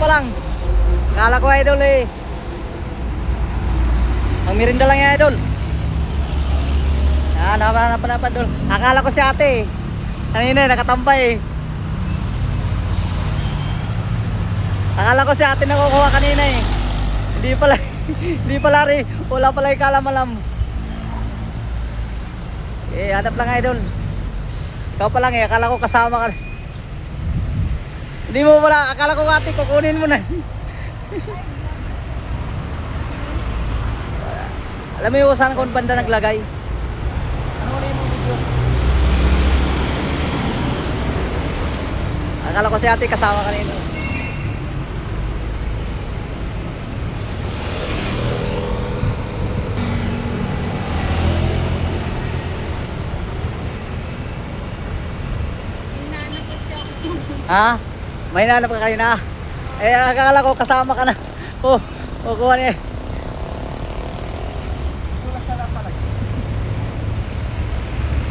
pa lang. Akala ko idol eh. Ang merinda lang yan idol. Yan, napan idol. Akala ko si ate eh. Kanina nakatambay eh. Akala ko si ate nakukuha kanina eh. Hindi pala. Hindi pala rin. Wala pala yung kalamalam. Eh, hanap lang idol. Ikaw pa lang eh. Akala ko kasama ka. Hindi mo pala. Akala ko ate kukunin mo na. Alam mo yung saan kung banda naglagay? Ano na yung video? Akala ko si ate kasama kanina. Ha? May nanap ka kanina? Eh, akala ko kasama ka na. Oh, kukuha niya.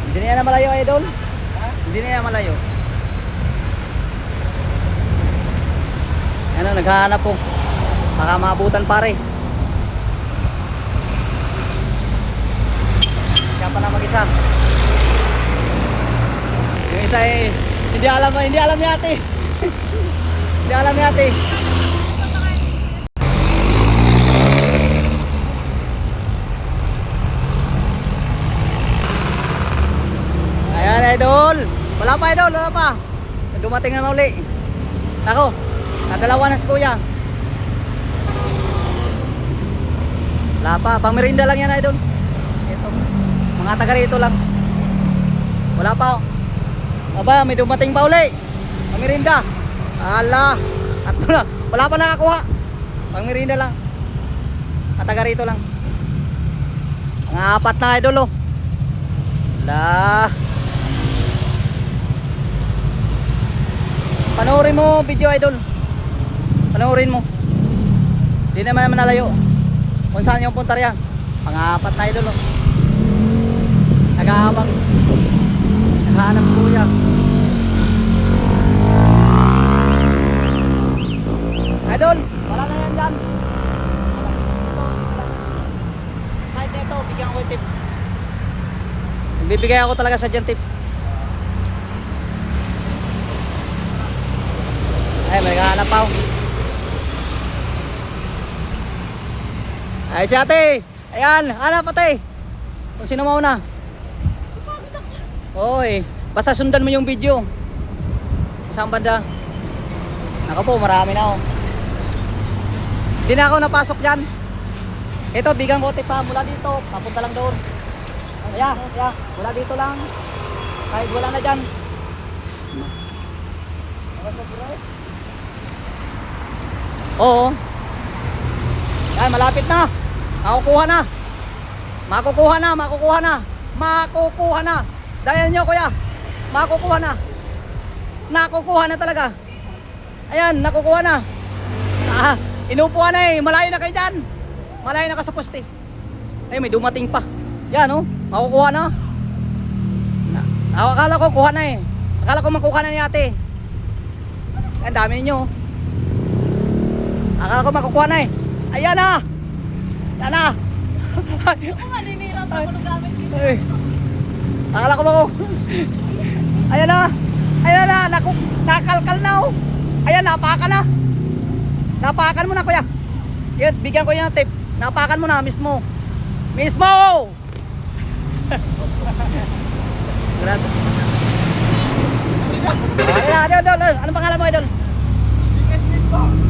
Hindi na yan na malayo, idol? Ha? Hindi na yan malayo. Ano, naghahanap po. Baka maabutan pare. Siya pa na mag-isa. Yung isa eh, hindi alam ni ate. Hindi alam ni ate. Ayan idol. Wala pa idol, wala pa. Dumating na uli. Ako, nadalawa na si kuya. Wala pa, pang merinda lang yan idol. Ito, mga taga rito lang. Wala pa. Aba, may dumating pa uli. Pang merinda. Ala, at wala pa nakakuha. Pang merinda lang. At taga rito lang. Ang apat na idol oh. Ala. Panoorin mo video idol. Panoorin mo. Hindi naman nalayo. Kung saan yung punta riyan. Pang-apat na idol oh. Nag-aabang. Naghahanap si kuya. Idol, wala na yan dyan. Kahit ito, bigyan ko yung tip. Bibigay ako talaga sa dyan tip. Ay, may naghahanap pa. Ay, si ate. Ayan, hanap ate. Kung sino mauna. Oy, basta sundan mo yung video. Saan banda? Ako po, marami na oh. Hindi na ako napasok dyan. Ito, bigang kote pa mula dito. Papunta lang doon. Ayan, ayan. Mula dito lang. Kahit wala na dyan. Oo. Ayan, malapit na. Makukuha na. Makukuha na, makukuha na. Makukuha na. Dahil nyo kuya. Makukuha na. Nakukuha na talaga. Ayan, nakukuha na. Ah, inupuan na eh. Malayo na kayo dyan. Malayo na ka sa poste. Ay, may dumating pa. Yan oh. Makukuha na. Akala ko kuha na eh. Akala ko makukuha na ni ate. Ang dami ninyo. Akala ko makukuha na eh. Ayan na. Yan na. Ako maninira pa ako ng gamit dito. Ay. Akala ko makukuha. Ayan na. Ayan na. Nakalkal na oh. Ayan, napakan na. Napakan mo na kuya. Yun, bigyan ko yung tip. Napakan mo na mismo. Mismo! Congrats. Ayan, idol. Anong pangalan mo, idol?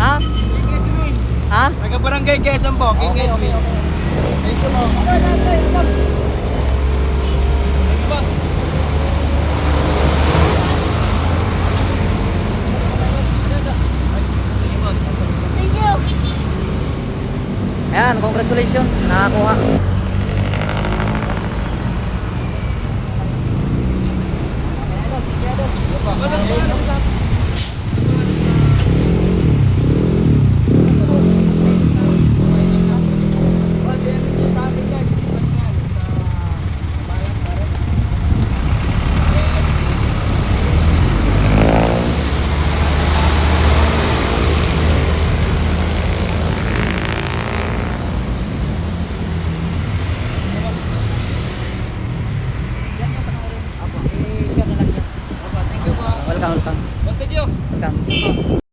Ha? Ha? Taga-barangay Quezon po. King Okay, okay, okay. Thank you po. Thank you. Ayan, congratulations. Nakakuha. welcome. Basta Diyo. Welcome.